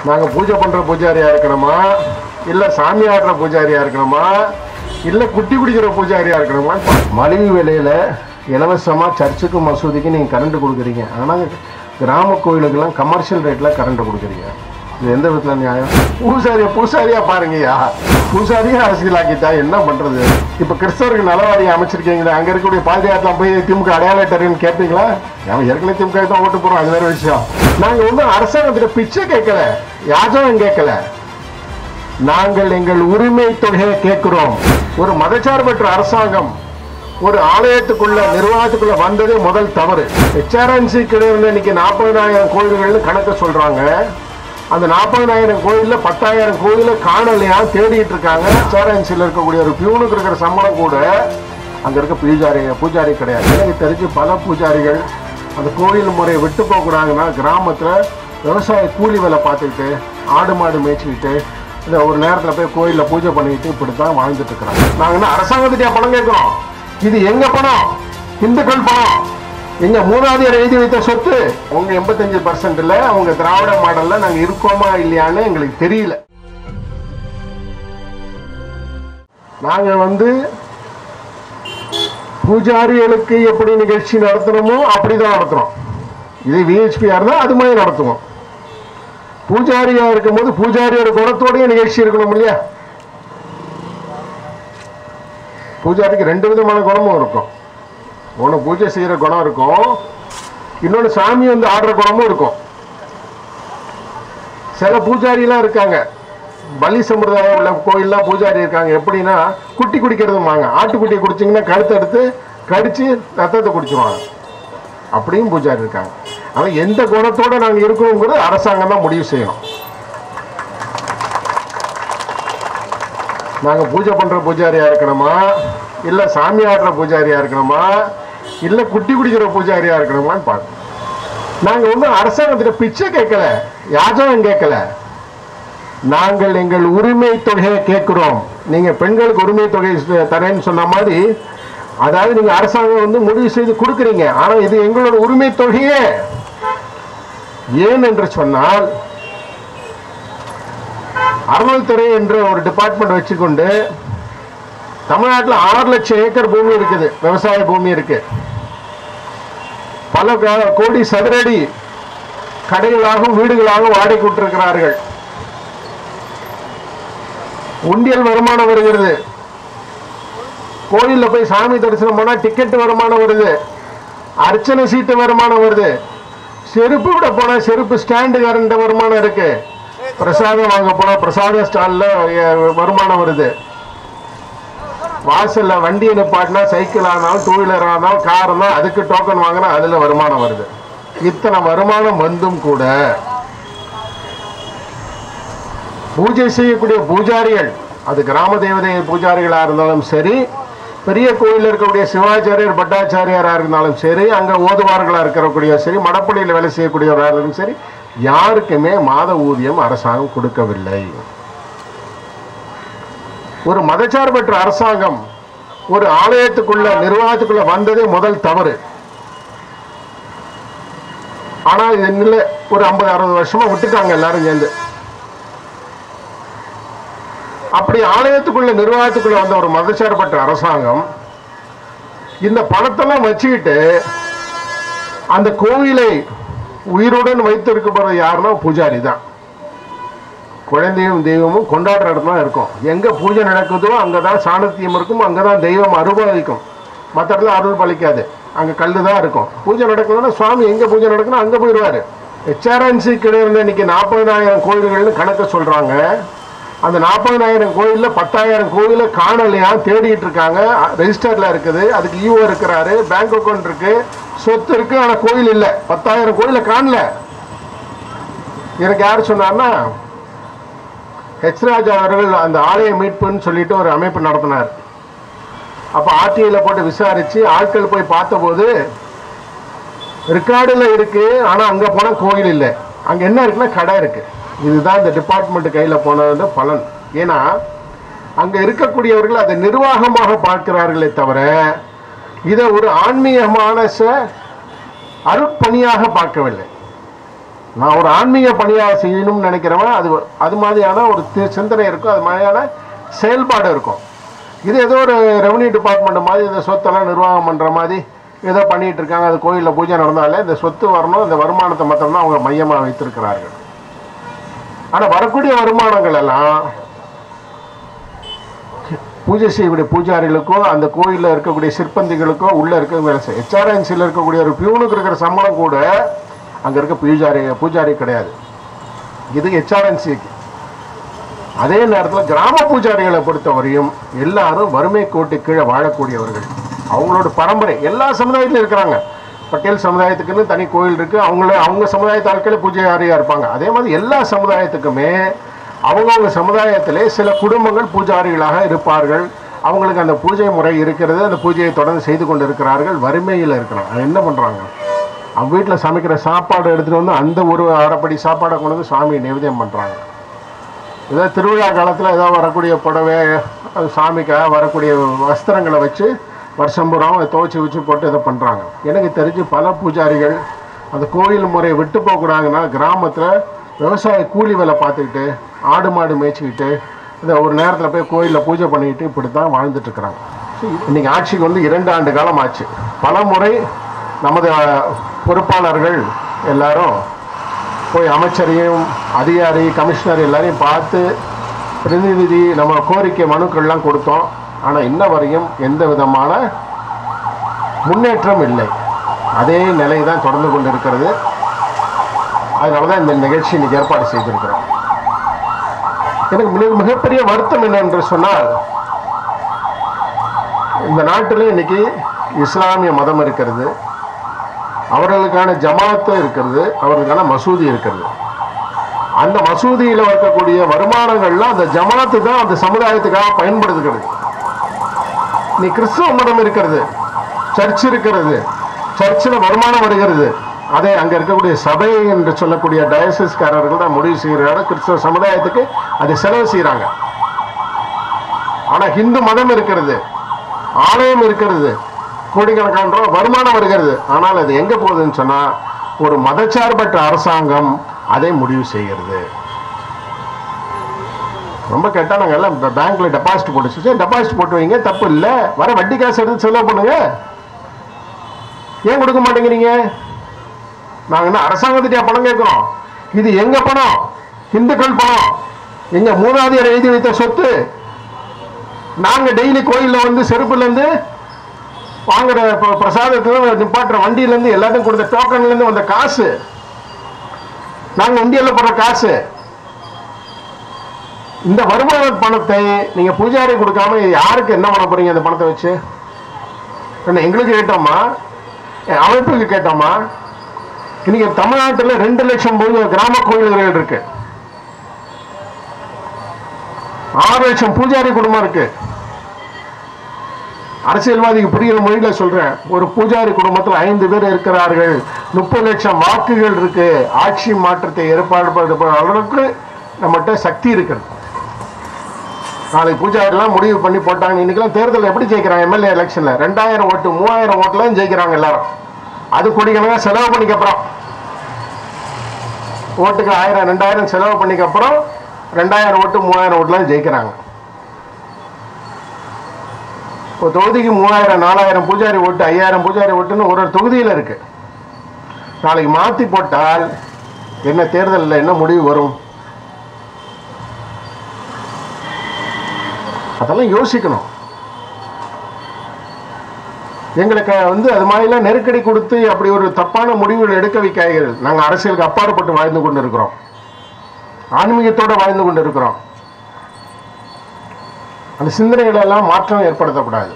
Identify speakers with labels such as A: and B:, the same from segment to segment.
A: நாங்கள் பூஜை பண்ணுற பூஜாரியாக இருக்கணுமா, இல்லை சாமி ஆடுற பூஜாரியாக இருக்கணுமா, இல்லை குட்டி குடிக்கிற பூஜாரியாக இருக்கணுமா? மலிவு விலையில் இலவசமாக சர்ச்சுக்கு மசூதிக்கு நீங்கள் கரண்ட் கொடுக்குறீங்க. ஆனால் கிராம கோயிலுக்கெல்லாம் கமர்ஷியல் ரேட்டில் கரண்ட் கொடுக்குறீங்க. இது எந்த விதத்தில் நியாயம்? பூசாரியாக பாருங்கய்யா, பூசாரியாக அரசியலாக்கிட்டா என்ன பண்ணுறது? இப்போ கிறிஸ்தவருக்கு நலவாரியை அமைச்சிருக்கீங்களா, அங்கே இருக்கக்கூடிய பாதுகாத்தெலாம் போய் திமுக அடையாள அட்டைன்னு கேட்பீங்களா? அவன் ஏற்கனவே திமுக தான் ஓட்டு போகிறோம், அது வேறு விஷயம். நாங்கள் ஒன்றும் அரசாங்கத்தில் பிச்சை கேட்கல, யாஜகம் கேட்கல. நாங்கள் எங்கள் உரிமை தொகையை கேட்கிறோம். ஒரு மதச்சார்பற்ற அரசாங்கம் ஒரு ஆலயத்துக்குள்ள நிர்வாகத்துக்குள்ள வந்ததே முதல் தவறு. HRNC கிடையாது. இன்னைக்கு 40,000 கோயில்கள்னு கணக்கு சொல்றாங்க. அந்த 40,000 கோயில்ல 10,000 கோயில காணலையா தேடிட்டு இருக்காங்க. HRNCல இருக்கக்கூடிய ஒரு பியூனுக்கு இருக்கிற சம்பளம் கூட அங்க இருக்க பூஜாரி கிடையாது. எனக்கு தெரிஞ்சு பல பூஜாரிகள் அந்த கோயில் முறையை விட்டு போகக்கூடாதுன்னா கிராமத்துல விவசாய கூலி வேலை பார்த்துக்கிட்டு ஆடு மாடு மேய்ச்சிக்கிட்டு இந்த ஒரு நேரத்தில் போய் கோயிலில் பூஜை பண்ணிக்கிட்டு இப்படித்தான் வாழ்ந்துட்டு இருக்கிறாங்க. நாங்கள் என்ன அரசாங்கத்திட்டே பணம் கேட்கிறோம்? இது எங்க பணம்? இந்துக்கள் பணம். எங்க மூதாதையர் எழுதி வைத்த சொத்து. உங்க 85%ல அவங்க திராவிட மாடல்ல நாங்க இருக்கோமா இல்லையான்னு எங்களுக்கு தெரியல. நாங்க பூஜாரிகளுக்கு எப்படி நிகழ்ச்சி நடத்தணுமோ அப்படிதான் நடத்துறோம். இது VHPயா இருந்தா அது மாதிரி நடத்துவோம். பூஜாரியா இருக்கும்போது பூஜாரியோட குணத்தோடய நிகழ்ச்சி இருக்கணும் இல்லையா? பூஜாரிக்கு 2 விதமான குணமும் இருக்கும். ஒன்று பூஜை செய்கிற குணம் இருக்கும், இன்னொன்று சாமி ஆடுற குணமும் இருக்கும். சில பூஜாரிலாம் இருக்காங்க, பலி சம்பிரதாயம் உள்ள கோயில்லாம் பூஜாரி இருக்காங்க. எப்படின்னா குட்டி குடிக்கிறதுமாங்க, ஆட்டுக்குட்டியை குடிச்சிங்கன்னா கழுத்தை எடுத்து கடிச்சு ரத்தத்தை குடிச்சிருவாங்க. அப்படியும் பூஜாரி இருக்காங்க. ஆனால் எந்த குணத்தோடு நாங்கள் இருக்கணுங்கிறது அரசாங்கம் தான் முடிவு செய்யணும். நாங்கள் பூஜை பண்ணுற பூஜாரியாக இருக்கணுமா, இல்லை சாமி ஆடுற பூஜாரியாக இருக்கணுமா, இல்லை குட்டி குடிக்கிற பூஜாரியாக இருக்கணுமான்னு பார்க்கணும். நாங்கள் ஒன்றும் அரசாங்கத்தில் பிச்சை கேட்கல, யாஜகம் கேட்கல. நாங்கள் எங்கள் உரிமை தொகையை கேட்குறோம். நீங்கள் பெண்களுக்கு உரிமை தொகை தரேன்னு சொன்ன மாதிரி, அதாவது நீங்கள் அரசாங்கம் முடிவு செய்து கொடுக்குறீங்க. ஆனால் இது எங்களோட உரிமை தொகையே. ஏன் என்று சொன்னால், அறநிலைத்துறை என்ற ஒரு டிபார்ட்மெண்ட் வச்சுக்கொண்டு தமிழ்நாட்டில் 6 லட்சம் ஏக்கர் பூமி இருக்குது, விவசாய பூமி இருக்கு. பல கோடி சதுரடி கடைகளாகவும் வீடுகளாகவும் வாடகை விட்டிருக்கிறார்கள். உண்டியல் வருமானம் வருகிறது. கோயிலில் போய் சாமி தரிசனம் பண்ணா டிக்கெட் வருமானம் வருது, அர்ச்சனை சீட்டு வருமானம் வருது, செருப்பு விட போனா செருப்பு ஸ்டாண்டு கரண்ட் வருமானம் இருக்கு, பிரசாதம் வாங்க போனா பிரசாத ஸ்டால்ல வருமானம் வருது, வாசல்ல வண்டியை நிப்பாட்டினா சைக்கிள் ஆனாலும் 2 வீலர் ஆனாலும் கார் ஆனாலும் அதுக்கு டோக்கன் வாங்கினா அதுல வருமானம் வருது. இத்தனை வருமானம் வந்தும் கூட பூஜை செய்யக்கூடிய பூஜாரிகள், அது கிராம தேவதை பூஜாரிகளா இருந்தாலும் சரி, பெரிய கோயில் இருக்கக்கூடிய சிவாச்சாரியர் பட்டாச்சாரியாரா இருந்தாலும் சரி, அங்க ஓதுவார்களா இருக்கக்கூடிய சரி, மடப்பள்ளியில் வேலை செய்யக்கூடியவராக இருந்தாலும் சரி, யாருக்குமே மாத ஊதியம் அரசாங்கம் கொடுக்கவில்லை. ஒரு மதச்சார்பற்ற அரசாங்கம் ஒரு ஆலயத்துக்குள்ள நிர்வாகத்துக்குள்ள வந்ததே முதல் தவறு. ஆனா இது ஒரு 50-60 வருஷமா விட்டுட்டாங்க எல்லாரும் சேர்ந்து. அப்படி ஆலயத்துக்குள்ள நிர்வாகத்துக்குள்ள வந்த ஒரு மதச்சார்பற்ற அரசாங்கம் இந்த பணத்தெல்லாம் வச்சுக்கிட்டு அந்த கோவிலை உயிருடன் வைத்திருக்கப்படுறது யாருன்னா பூஜாரி தான். குழந்தையும் தெய்வமும் கொண்டாடுற இடத்துல இருக்கும். எங்க பூஜை நடக்குதோ அங்கதான் சாணத்தியம் இருக்கும், அங்கதான் தெய்வம் அருள்பாலிக்கும். மற்ற இடத்துல அருள் பாலிக்காது, அங்க கல்லு தான் இருக்கும். பூஜை நடக்கணும்னா சுவாமி எங்க பூஜை நடக்கணும் அங்க போயிடுவாரு. HRNC கிடையாது. இன்னைக்கு 40,000 கோயில்கள்னு கணக்கு சொல்றாங்க. அந்த 40,000 கோயில்ல 10,000 கோயில காணலையா தேடிட்டு இருக்காங்க. ரெஜிஸ்டர்ல இருக்குது, அதுக்கு EO இருக்கிறாரு, பேங்க் அக்கௌண்ட் இருக்கு, சொத்து இருக்கு, ஆனா கோயில் இல்லை. 10,000 கோயில காணல. எனக்கு யாரு சொன்னார்னா, H. ராஜா அவர்கள் அந்த ஆலய மீட்புன்னு சொல்லிட்டு ஒரு அமைப்பு நடத்தினார். அப்ப RTIல போட்டு விசாரிச்சு ஆட்கள் போய் பார்த்தபோது ரெக்கார்டுல இருக்கு, ஆனா அங்க போனா கோயில் இல்லை. அங்க என்ன இருக்குன்னா கடை இருக்கு. இதுதான் இந்த டிபார்ட்மெண்ட் கையில போனது பலன். ஏன்னா அங்க இருக்கக்கூடியவர்கள் அதை நிர்வாகமாக பார்க்கிறார்களே தவிர இதை ஒரு ஆன்மீகமான அருட்பணியாக பார்க்கவில்லை. நான் ஒரு ஆன்மீக பணியாக செய்யணும்னு நினைக்கிறவன் அது மாதிரியான ஒரு சிந்தனை இருக்கும், அது மாதிரியான செயல்பாடு இருக்கும். இது ஏதோ ஒரு ரெவன்யூ டிபார்ட்மெண்ட் மாதிரி இந்த சொத்தெல்லாம் நிர்வாகம் பண்ணுற மாதிரி ஏதோ பண்ணிகிட்டு இருக்காங்க. அது கோயிலில் பூஜை நடந்தாலே இந்த சொத்து வரணும், இந்த வருமானத்தை மட்டும்தான் அவங்க மையமாக வைத்திருக்கிறார்கள். ஆனால் வரக்கூடிய வருமானங்கள் எல்லாம் பூஜை செய்யக்கூடிய பூஜாரிகளுக்கோ அந்த கோயிலில் இருக்கக்கூடிய சிற்பந்திகளுக்கோ உள்ளே இருக்க HRNCயில் இருக்கக்கூடிய ஒரு பியூனுக்கு இருக்கிற சம்பளம் கூட அங்கே இருக்க பூஜாரி கிடையாது. இது HRNCக்கு. அதே நேரத்தில் கிராம பூஜாரிகளை பொறுத்தவரையும் எல்லாரும் வறுமை கோட்டு கீழே வாழக்கூடியவர்கள். அவங்களோட பரம்பரை எல்லா சமுதாயத்திலும் இருக்கிறாங்க. பட்டேல் சமுதாயத்துக்குன்னு தனி கோயில் இருக்குது, அவங்க சமுதாயத்து ஆட்களே பூஜாரியாக இருப்பாங்க. அதே மாதிரி எல்லா சமுதாயத்துக்குமே அவங்கவுங்க சமுதாயத்திலே சில குடும்பங்கள் பூஜாரிகளாக இருப்பார்கள். அவங்களுக்கு அந்த பூஜை முறை இருக்கிறது, அந்த பூஜையை தொடர்ந்து செய்து கொண்டு இருக்கிறார்கள். வறுமையில் இருக்கிறாங்க. அது என்ன பண்ணுறாங்க? அவங்க வீட்டில் சமைக்கிற சாப்பாடு எடுத்துகிட்டு வந்து அந்த ஒரு அரைப்படி சாப்பாடை கொண்டு வந்து சாமி நிவேதியம் பண்ணுறாங்க. ஏதாவது திருவிழா காலத்தில் ஏதாவது வரக்கூடிய புடவை, சாமிக்காக வரக்கூடிய வஸ்திரங்களை வச்சு வருஷம் பூரா துவைச்சி வச்சு போட்டு இதை பண்ணுறாங்க. எனக்கு தெரிஞ்சு பல பூஜாரிகள் அந்த கோயில் முறையை விட்டு போகக்கூடாதுன்னா கிராமத்தில் விவசாய கூலி வேலை பார்த்துக்கிட்டு ஆடு மாடு மேய்ச்சிக்கிட்டு இந்த ஒரு நேரத்தில் போய் கோயிலில் பூஜை பண்ணிக்கிட்டு இப்படி தான் வாழ்ந்துட்டுருக்குறாங்க. இன்றைக்கி ஆட்சிக்கு வந்து 2 ஆண்டு காலம் ஆச்சு. பல முறை நமது பொறுப்பாளர்கள் எல்லாரும் போய் அமைச்சரையும் அதிகாரி கமிஷனர் எல்லாரையும் பார்த்து பிரதிநிதி நம்ம கோரிக்கை மனுக்கள்லாம் கொடுத்தோம். ஆனால் இன்ன வரையும் எந்த விதமான முன்னேற்றம் இல்லை. அதே நிலை தான் தொடர்ந்து கொண்டு இருக்கிறது. அதனால தான் இந்த நிகழ்ச்சி இன்னைக்கு ஏற்பாடு செய்திருக்கிறோம். எனக்கு மிகப்பெரிய வருத்தம் என்னென்று சொன்னால், இந்த நாட்டில் இன்னைக்கு இஸ்லாமிய மதம் இருக்கிறது, அவர்களுக்கான ஜமாத்து இருக்கிறது, அவர்களுக்கான மசூதி இருக்கிறது. அந்த மசூதியில் இருக்கக்கூடிய வருமானங்கள்லாம் அந்த ஜமாத்து தான் அந்த சமுதாயத்துக்காக பயன்படுத்துகிறது. நீ கிறிஸ்தவ மதம் இருக்கிறது, சர்ச் இருக்கிறது, சர்ச்சில் வருமானம் வருகிறது, அதை அங்கே இருக்கக்கூடிய சபை என்று சொல்லக்கூடிய டயசிஸ்காரர்கள் தான் முடிவு செய்கிறாங்க. கிறிஸ்தவ சமுதாயத்துக்கு அதை செலவு செய்கிறாங்க. ஆனால் ஹிந்து மதம் இருக்கிறது, ஆலயம் இருக்கிறது, கோடிக்கணக்கான ரூபா வருமானம் வருகிறது. ஆனால் அது எங்கே போகுதுன்னு சொன்னால் ஒரு மதச்சார்பற்ற அரசாங்கம் அதை முடிவு செய்கிறது. ரொம்ப கேட்டால் நாங்கள் எல்லாம் பேங்க்கில் டெபாசிட் போட்டு டெபாசிட் போட்டு வைங்க, தப்பு இல்லை. வர வட்டி காசு எடுத்து செலவு பண்ணுங்க. ஏன் கொடுக்க மாட்டேங்கிறீங்க? நாங்கள் என்ன அரசாங்கத்திட்டே பணம் கேட்குறோம்? இது எங்க பணம்? இந்துக்கள் பணம், எங்க மூதாதையர் எழுதி வைத்த சொத்து. நாங்கள் டெய்லி கோயிலில் வந்து செருப்புலேருந்து வாங்குற பிரசாதத்துல நிப்பாட்டுற வண்டியிலேருந்து எல்லாத்தையும் கொடுத்த டோக்கன்லேருந்து வந்த காசு, நாங்கள் உண்டியல்ல போடுற காசு. இந்த வருமான பணத்தை நீங்க பூஜாரி கொடுக்காம யாருக்கு என்ன பண்ண போறீங்க? அந்த பணத்தை வச்சு எங்களுக்கு கேட்டோமா, அமைப்புக்கு கேட்டோமா? இன்னைக்கு தமிழ்நாட்டில் 2 லட்சம் கிராம கோயில்கள் இருக்கு, 6 லட்சம் பூஜாரி குடும்பம் இருக்கு. அரசியல்வாதிக்கு புரிகிற மொழியில சொல்றேன், ஒரு பூஜாரி குடும்பத்தில் 5 பேர் இருக்கிறார்கள், 30 லட்சம் வாக்குகள் இருக்கு. ஆட்சி மாற்றத்தை ஏற்பாடு அளவுக்கு நம்மகிட்ட சக்தி இருக்கிறது. நாளைக்கு பூஜாரிலாம் முடிவு பண்ணி போட்டாங்க. இன்னைக்கெல்லாம் தேர்தல் எப்படி ஜெயிக்கிறாங்க? எம்எல்ஏ எலெக்ஷன்ல 2000 ஓட்டு 3000 ஓட்டுலாம் ஜெயிக்கிறாங்க எல்லாரும். அது கோடிக்கணக்காக செலவு பண்ணிக்கப்புறம், ஓட்டுக்கு 1000 2000 செலவு பண்ணிக்கப்புறம் 2000 ஓட்டு 3000 ஓட்டுலாம் ஜெயிக்கிறாங்க. ஒரு தொகுதிக்கு 3000 4000 பூஜாரி ஓட்டு 5000 பூஜாரி ஓட்டுன்னு ஒரு தொகுதியில் இருக்கு. நாளைக்கு மாற்றி போட்டால் என்ன தேர்தலில் என்ன முடிவு வரும்? அதெல்லாம் யோசிக்கணும். எங்களுக்கு அது மாதிரிலாம் நெருக்கடி கொடுத்து அப்படி ஒரு தப்பான முடிவுகள் எடுக்க வைக்காதீர்கள். நாங்கள் அரசியலுக்கு அப்பாற்பட்டு வாழ்ந்து கொண்டு இருக்கிறோம், ஆன்மீகத்தோடு வாழ்ந்து கொண்டு இருக்கிறோம். அந்த சிந்தனைகள் எல்லாம் மாற்றம் ஏற்படுத்தக்கூடாது.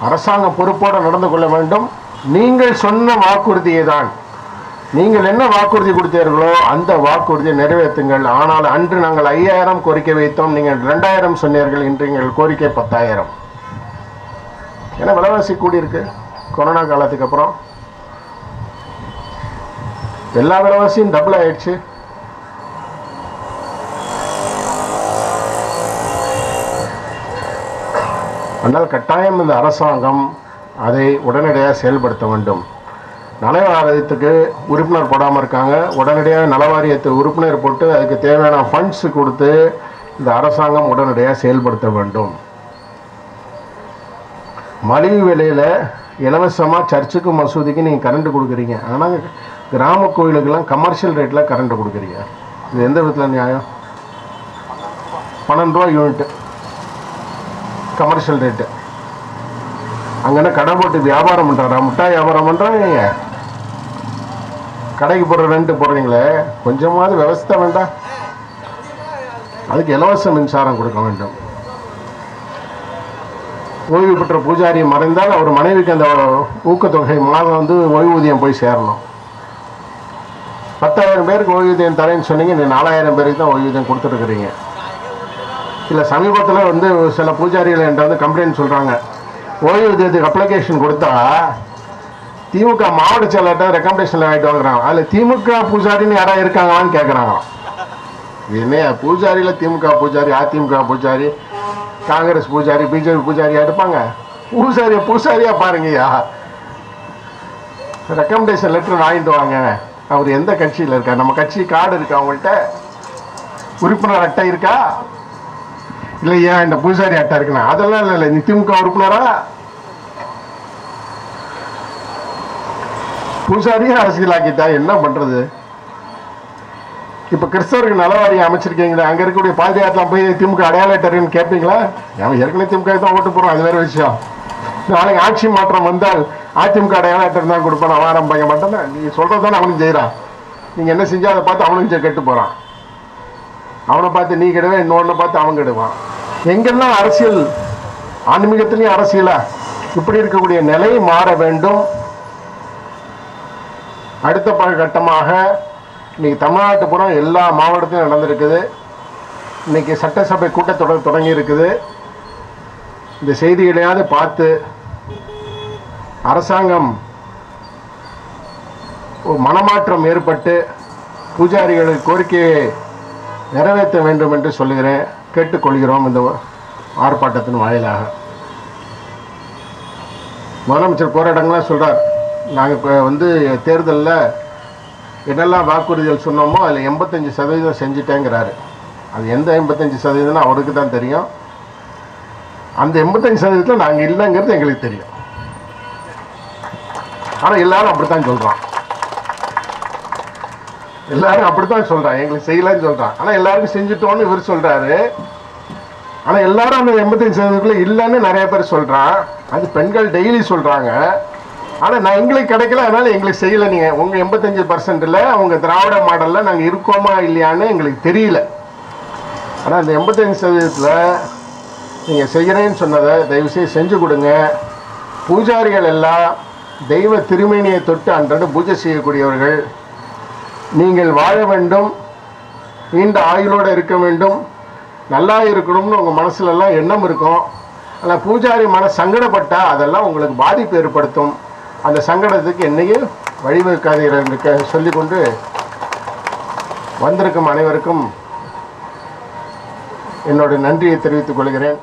A: அரசாங்கம் பொறுப்போடு நடந்து கொள்ள வேண்டும். நீங்கள் சொன்ன வாக்குறுதியை தான், நீங்கள் என்ன வாக்குறுதி கொடுத்தீர்களோ அந்த வாக்குறுதியை நிறைவேற்றுங்கள். ஆனால் அன்று நாங்கள் 5000 கோரிக்கை வைத்தோம், நீங்கள் 2000 சொன்னீர்கள். இன்று எங்கள் கோரிக்கை 10000. ஏன்னா விலைவாசி கூடியிருக்கு. கொரோனா காலத்துக்கு அப்புறம் எல்லா விலைவாசியும் டபுள் ஆயிடுச்சு. ஆனால் கட்டாயம் இந்த அரசாங்கம் அதை உடனடியாக செயல்படுத்த வேண்டும். நல வாரியத்துக்கு உறுப்பினர் போடாமல் இருக்காங்க. உடனடியாக நல வாரியத்தை உறுப்பினர் போட்டு அதுக்கு தேவையான ஃபண்ட்ஸ் கொடுத்து இந்த அரசாங்கம் உடனடியாக செயல்படுத்த வேண்டும். மலிவு விலையில் இலவசமாக சர்ச்சுக்கு மசூதிக்கு நீங்கள் கரண்ட் கொடுக்குறீங்க. ஆனால் கிராம கோயிலுக்கெல்லாம் கமர்ஷியல் ரேட்டில் கரண்ட் கொடுக்குறீங்க. இது எந்த விதத்தில் நியாயம்? 12 ரூபா யூனிட்டு கமர்ஷியல் ரேட்டு. அங்கன்னா கடை போட்டு வியாபாரம் பண்ணுறாரா? முட்டாய் வியாபாரம் பண்ணுறாங்க. கடைக்கு போடுற ரெண்ட் போடுறீங்களே, கொஞ்சமாவது விவசாய வேண்டாம்? அதுக்கு இலவச மின்சாரம் கொடுக்க வேண்டும். ஓய்வு பெற்ற பூஜாரி மறைந்தால் அவர் மனைவிக்கு அந்த ஊக்கத்தொகை மாதம் ஓய்வூதியம் போய் சேரணும். 10,000 பேருக்கு ஓய்வூதியம் தரேன்னு சொன்னீங்க, நீ 4,000 பேருக்கு தான் ஓய்வூதியம் கொடுத்துருக்குறீங்க. இல்லை சமீபத்தில் சில பூஜாரிகள் என்கிட்ட கம்ப்ளைண்ட் சொல்கிறாங்க, ஓய்வூதியத்துக்கு அப்ளிகேஷன் கொடுத்தா திமுக மாவட்ட செயலர்கிட்ட ரெக்கமெண்டேஷன் ஆகிட்டு வாங்குறாங்க. அதில் திமுக பூஜாரின்னு யாராவது இருக்காங்களான்னு கேட்குறாங்க. என்ன பூஜாரியில் திமுக பூஜாரி, அதிமுக பூஜாரி, காங்கிரஸ் பூஜாரி, பிஜேபி பூஜாரியா இருப்பாங்க? பூசாரியா பாருங்கய்யா. ரெக்கமெண்டேஷன் லெட்டர் வாங்கிட்டு வாங்க. அவர் எந்த கட்சியில் இருக்கா? நம்ம கட்சி கார்டு இருக்கா அவங்கள்ட்ட? உறுப்பினர் அட்டை இருக்கா? இல்லையா இந்த பூசாரி அட்டை இருக்குண்ணா? அதெல்லாம் இல்லை. நீ திமுக உறுப்பினரா? பூசாரியே அரசியலாக்கிட்டா என்ன பண்றது? இப்ப கிறிஸ்தவருக்கு நலவாரியம் அமைச்சிருக்கீங்களா? அங்க இருக்கக்கூடிய பாதுகாத்துலாம் போய் திமுக அடையாள அட்டைன்னு கேட்பீங்களா? அவன் ஏற்கனவே திமுக தான் ஓட்டு போறோம், அது வேற விஷயம். நாளைக்கு ஆட்சி மாற்றம் வந்தால் அதிமுக அடையாள அட்டை தான் கொடுப்பான். அவன் ஆரம்பிக்க மாட்டேன். நீங்க சொல்றதுதானே அவனும் செய்யறான். நீங்க என்ன செஞ்சா அதை பார்த்து அவனும் கெட்டு போறான். அவனை பார்த்து நீ கெடுவேன், இன்னொன்னு பார்த்து அவன் கெடுவான். எங்கெல்லாம் அரசியல், ஆன்மீகத்திலையும் அரசியலா? இப்படி இருக்கக்கூடிய நிலை மாற வேண்டும். அடுத்த கட்டமாக இன்னைக்கு தமிழ்நாட்டு புறம் எல்லா மாவட்டத்திலும் நடந்திருக்குது. இன்னைக்கு சட்டசபை கூட்டத்தொடர் தொடங்கி இருக்குது. இந்த செய்திகளையாவது பார்த்து அரசாங்கம் மனமாற்றம் ஏற்பட்டு பூஜாரிகளின் கோரிக்கையை நிறைவேற்ற வேண்டும் என்று சொல்லுகிறேன், கேட்டுக்கொள்கிறோம். இந்த ஆர்ப்பாட்டத்தின் வாயிலாக முதலமைச்சர் போராட்டங்கள்லாம் சொல்றார், நாங்கள் தேர்தலில் என்னெல்லாம் வாக்குறுதிகள் சொன்னோமோ அதில் 85% செஞ்சுட்டேங்கிறாரு. அது எந்த 85% அவருக்கு தான் தெரியும். அந்த 85% நாங்கள் இல்லைங்கிறது எங்களுக்கு தெரியும். ஆனால் எல்லாரும் அப்படித்தான் சொல்கிறான். எல்லாரும் அப்படித்தான் சொல்கிறான், எங்களுக்கு செய்யலன்னு சொல்கிறான். ஆனால் எல்லாருக்கும் செஞ்சுட்டோன்னு இவர் சொல்கிறாரு. ஆனால் எல்லாரும் அந்த 85% இல்லைன்னு நிறைய பேர் சொல்கிறான். அது பெண்கள் டெய்லி சொல்கிறாங்க. ஆனால் நான் எங்களுக்கு கிடைக்கல, அதனால் எங்களுக்கு செய்யலை. நீங்கள் உங்கள் 85%ல் அவங்க திராவிட மாடலில் நாங்கள் இருக்கோமா இல்லையான்னு எங்களுக்கு தெரியல. ஆனால் அந்த 85%ல் நீங்கள் செய்கிறேன்னு சொன்னதை தயவுசெய்து செஞ்சு கொடுங்க. பூஜாரிகள் எல்லாம் தெய்வ திருமேனியை தொட்டு அன்றாட பூஜை செய்யக்கூடியவர்கள். நீங்கள் வாழ வேண்டும், நீண்ட ஆயுளோடு இருக்க வேண்டும், நல்லா இருக்கணும்னு உங்கள் மனசுலலாம் எண்ணம் இருக்கும். ஆனால் பூஜாரி சங்கடப்பட்டால் அதெல்லாம் உங்களுக்கு பாதிப்பு ஏற்படுத்தும். அந்த சங்கடத்துக்கு என்னையும் வழிவகுக்காதீர்கள் சொல்லிக்கொண்டு வந்திருக்கும் அனைவருக்கும் என்னோட நன்றியை தெரிவித்துக் கொள்கிறேன்.